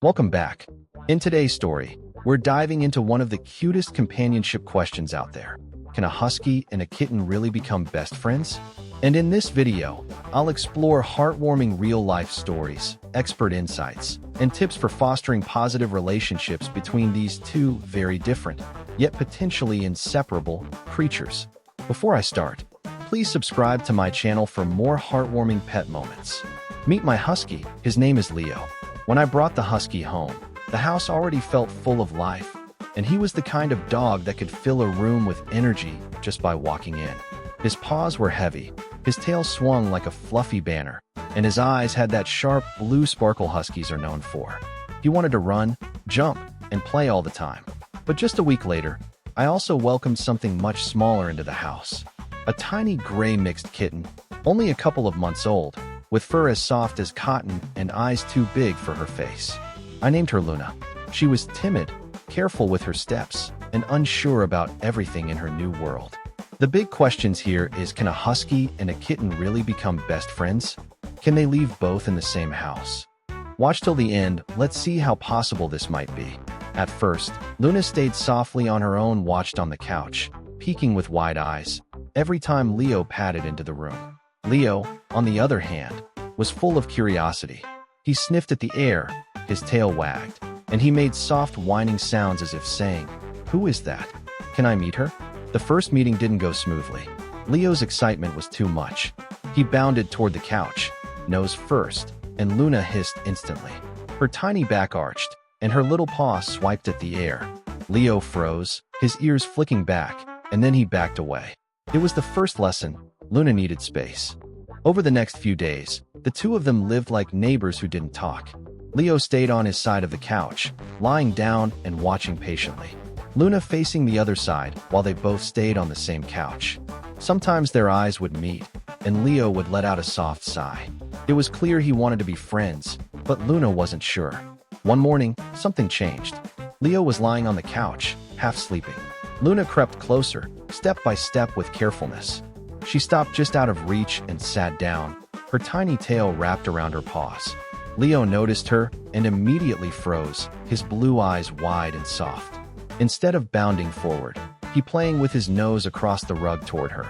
Welcome back. In today's story, we're diving into one of the cutest companionship questions out there. Can a husky and a kitten really become best friends? And in this video, I'll explore heartwarming real-life stories, expert insights, and tips for fostering positive relationships between these two very different, yet potentially inseparable, creatures. Before I start, please subscribe to my channel for more heartwarming pet moments. Meet my husky. His name is Leo. When I brought the husky home, the house already felt full of life, and he was the kind of dog that could fill a room with energy just by walking in. His paws were heavy, his tail swung like a fluffy banner, and his eyes had that sharp blue sparkle huskies are known for. He wanted to run, jump, and play all the time. But just a week later, I also welcomed something much smaller into the house. A tiny gray mixed kitten, only a couple of months old, with fur as soft as cotton and eyes too big for her face. I named her Luna. She was timid, careful with her steps, and unsure about everything in her new world. The big questions here is, can a husky and a kitten really become best friends? Can they live both in the same house? Watch till the end, let's see how possible this might be. At first, Luna stayed softly on her own, watched on the couch, peeking with wide eyes, every time Leo padded into the room. Leo, on the other hand, was full of curiosity. He sniffed at the air, his tail wagged, and he made soft whining sounds as if saying, "Who is that? Can I meet her?" The first meeting didn't go smoothly. Leo's excitement was too much. He bounded toward the couch, nose first, and Luna hissed instantly. Her tiny back arched, and her little paw swiped at the air. Leo froze, his ears flicking back, and then he backed away. It was the first lesson. Luna needed space. Over the next few days, the two of them lived like neighbors who didn't talk. Leo stayed on his side of the couch, lying down and watching patiently. Luna facing the other side while they both stayed on the same couch. Sometimes their eyes would meet, and Leo would let out a soft sigh. It was clear he wanted to be friends, but Luna wasn't sure. One morning, something changed. Leo was lying on the couch, half sleeping. Luna crept closer, step by step with carefulness. She stopped just out of reach and sat down, her tiny tail wrapped around her paws. Leo noticed her and immediately froze, his blue eyes wide and soft. Instead of bounding forward, he playing with his nose across the rug toward her.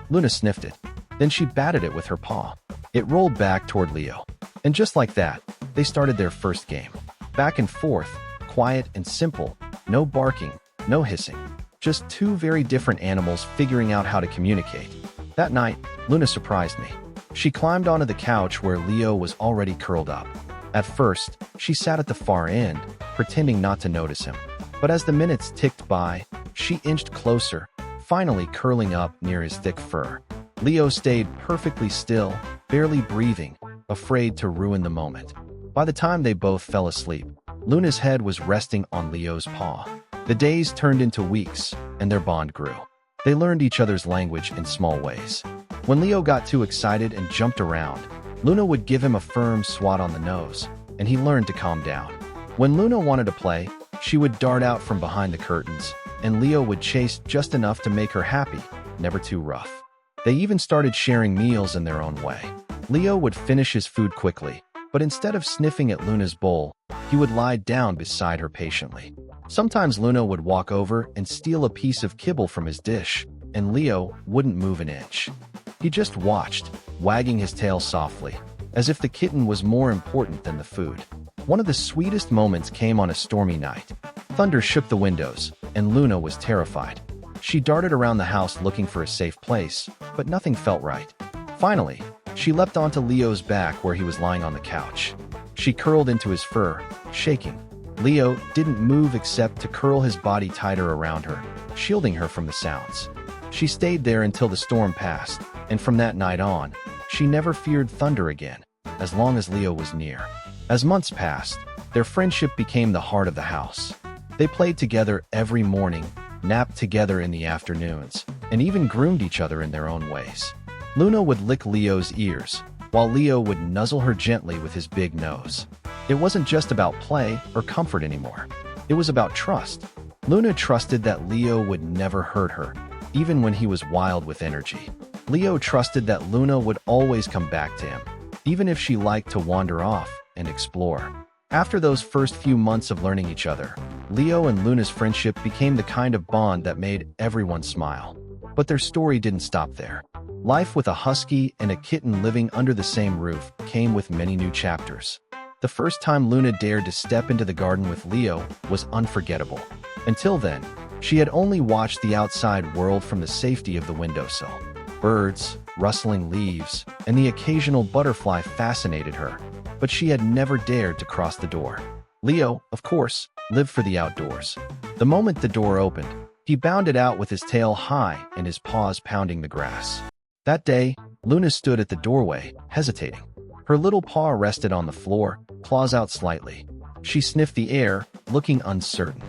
Luna sniffed it. Then she batted it with her paw. It rolled back toward Leo. And just like that, they started their first game. Back and forth, quiet and simple, no barking, no hissing. Just two very different animals figuring out how to communicate. That night, Luna surprised me. She climbed onto the couch where Leo was already curled up. At first, she sat at the far end, pretending not to notice him. But as the minutes ticked by, she inched closer, finally curling up near his thick fur. Leo stayed perfectly still, barely breathing, afraid to ruin the moment. By the time they both fell asleep, Luna's head was resting on Leo's paw. The days turned into weeks, and their bond grew. They learned each other's language in small ways. When Leo got too excited and jumped around, Luna would give him a firm swat on the nose, and he learned to calm down. When Luna wanted to play, she would dart out from behind the curtains, and Leo would chase just enough to make her happy, never too rough. They even started sharing meals in their own way. Leo would finish his food quickly, but instead of sniffing at Luna's bowl, he would lie down beside her patiently. Sometimes Luna would walk over and steal a piece of kibble from his dish, and Leo wouldn't move an inch. He just watched, wagging his tail softly, as if the kitten was more important than the food. One of the sweetest moments came on a stormy night. Thunder shook the windows, and Luna was terrified. She darted around the house looking for a safe place, but nothing felt right. Finally, she leapt onto Leo's back where he was lying on the couch. She curled into his fur, shaking. Leo didn't move except to curl his body tighter around her, shielding her from the sounds. She stayed there until the storm passed, and from that night on, she never feared thunder again, as long as Leo was near. As months passed, their friendship became the heart of the house. They played together every morning, napped together in the afternoons, and even groomed each other in their own ways. Luna would lick Leo's ears, while Leo would nuzzle her gently with his big nose. It wasn't just about play or comfort anymore. It was about trust. Luna trusted that Leo would never hurt her, even when he was wild with energy. Leo trusted that Luna would always come back to him, even if she liked to wander off and explore. After those first few months of learning each other, Leo and Luna's friendship became the kind of bond that made everyone smile. But their story didn't stop there. Life with a husky and a kitten living under the same roof came with many new chapters. The first time Luna dared to step into the garden with Leo was unforgettable. Until then, she had only watched the outside world from the safety of the windowsill. Birds, rustling leaves, and the occasional butterfly fascinated her, but she had never dared to cross the door. Leo, of course, lived for the outdoors. The moment the door opened, he bounded out with his tail high and his paws pounding the grass. That day, Luna stood at the doorway, hesitating. Her little paw rested on the floor, claws out slightly. She sniffed the air, looking uncertain.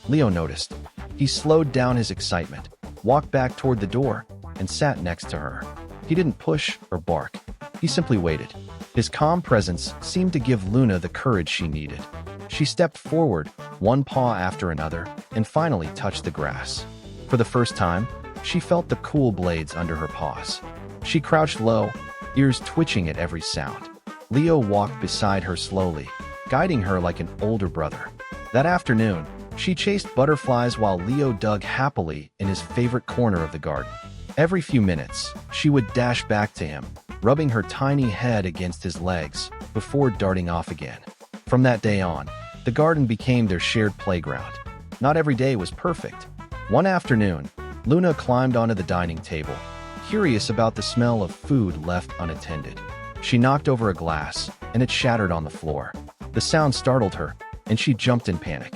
Leo noticed. He slowed down his excitement, walked back toward the door, and sat next to her. He didn't push or bark. He simply waited. His calm presence seemed to give Luna the courage she needed. She stepped forward, one paw after another, and finally touched the grass. For the first time, she felt the cool blades under her paws. She crouched low, ears twitching at every sound. Leo walked beside her slowly, guiding her like an older brother. That afternoon, she chased butterflies while Leo dug happily in his favorite corner of the garden. Every few minutes, she would dash back to him, rubbing her tiny head against his legs before darting off again. From that day on, the garden became their shared playground. Not every day was perfect. One afternoon, Luna climbed onto the dining table, curious about the smell of food left unattended. She knocked over a glass, and it shattered on the floor. The sound startled her, and she jumped in panic.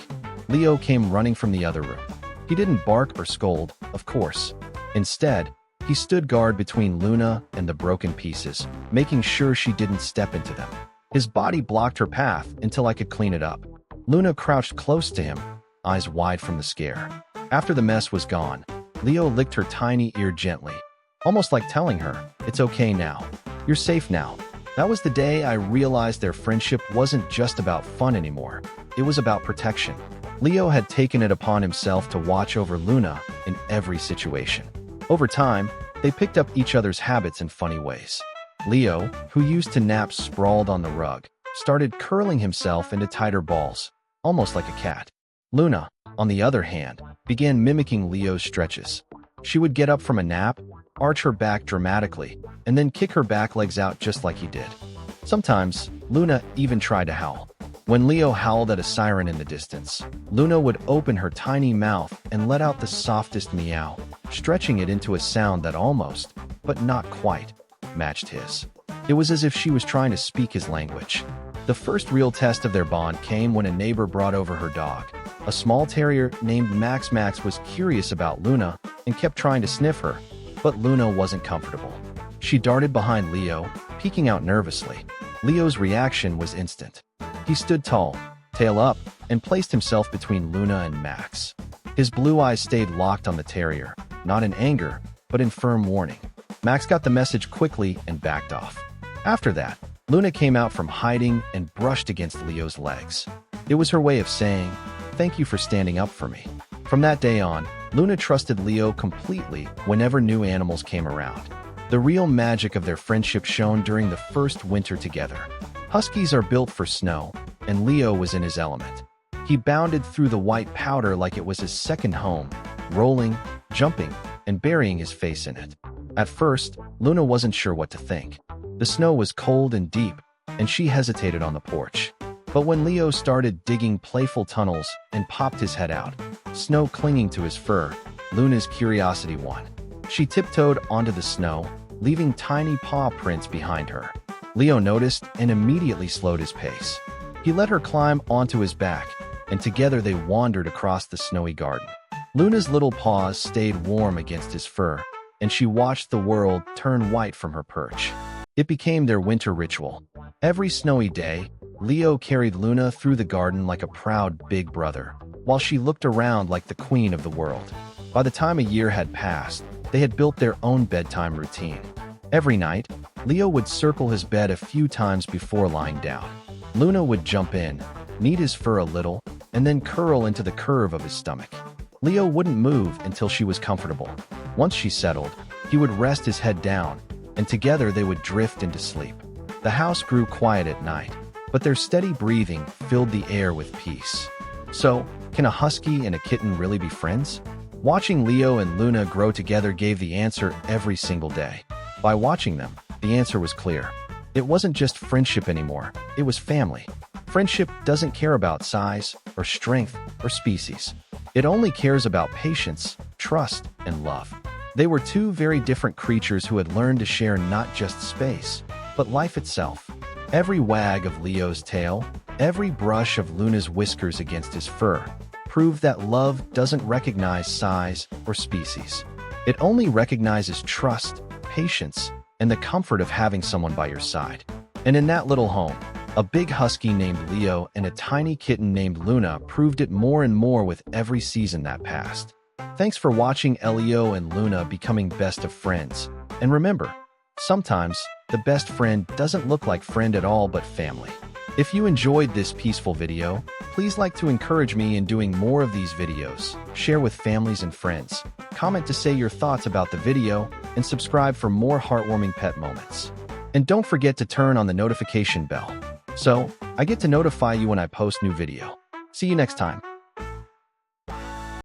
Leo came running from the other room. He didn't bark or scold, of course. Instead, he stood guard between Luna and the broken pieces, making sure she didn't step into them. His body blocked her path until I could clean it up. Luna crouched close to him, eyes wide from the scare. After the mess was gone, Leo licked her tiny ear gently, almost like telling her, "It's okay now. You're safe now." That was the day I realized their friendship wasn't just about fun anymore. It was about protection. Leo had taken it upon himself to watch over Luna in every situation. Over time, they picked up each other's habits in funny ways. Leo, who used to nap sprawled on the rug, started curling himself into tighter balls, almost like a cat. Luna, on the other hand, began mimicking Leo's stretches. She would get up from a nap, arch her back dramatically, and then kick her back legs out just like he did. Sometimes, Luna even tried to howl. When Leo howled at a siren in the distance, Luna would open her tiny mouth and let out the softest meow, stretching it into a sound that almost, but not quite, matched his. It was as if she was trying to speak his language. The first real test of their bond came when a neighbor brought over her dog. A small terrier named Max. Max was curious about Luna and kept trying to sniff her, but Luna wasn't comfortable. She darted behind Leo, peeking out nervously. Leo's reaction was instant. He stood tall, tail up, and placed himself between Luna and Max. His blue eyes stayed locked on the terrier, not in anger, but in firm warning. Max got the message quickly and backed off. After that, Luna came out from hiding and brushed against Leo's legs. It was her way of saying, "Thank you for standing up for me." From that day on, Luna trusted Leo completely whenever new animals came around. The real magic of their friendship shone during the first winter together. Huskies are built for snow, and Leo was in his element. He bounded through the white powder like it was his second home, rolling, jumping, and burying his face in it. At first, Luna wasn't sure what to think. The snow was cold and deep, and she hesitated on the porch. But when Leo started digging playful tunnels and popped his head out, snow clinging to his fur, Luna's curiosity won. She tiptoed onto the snow, leaving tiny paw prints behind her. Leo noticed and immediately slowed his pace. He let her climb onto his back, and together they wandered across the snowy garden. Luna's little paws stayed warm against his fur, and she watched the world turn white from her perch. It became their winter ritual. Every snowy day, Leo carried Luna through the garden like a proud big brother, while she looked around like the queen of the world. By the time a year had passed, they had built their own bedtime routine. Every night, Leo would circle his bed a few times before lying down. Luna would jump in, knead his fur a little, and then curl into the curve of his stomach. Leo wouldn't move until she was comfortable. Once she settled, he would rest his head down, and together they would drift into sleep. The house grew quiet at night. but their steady breathing filled the air with peace. So, can a husky and a kitten really be friends? Watching Leo and Luna grow together gave the answer every single day. By watching them, the answer was clear. It wasn't just friendship anymore, it was family. Friendship doesn't care about size, or strength, or species. It only cares about patience, trust, and love. They were two very different creatures who had learned to share not just space, but life itself. Every wag of Leo's tail, every brush of Luna's whiskers against his fur, proved that love doesn't recognize size or species. It only recognizes trust, patience, and the comfort of having someone by your side. And in that little home, a big husky named Leo and a tiny kitten named Luna proved it more and more with every season that passed. Thanks for watching Leo and Luna becoming best of friends. And remember, sometimes the best friend doesn't look like friend at all but family. If you enjoyed this peaceful video, please like to encourage me in doing more of these videos, share with families and friends, comment to say your thoughts about the video, and subscribe for more heartwarming pet moments. And don't forget to turn on the notification bell, so I get to notify you when I post new video. See you next time.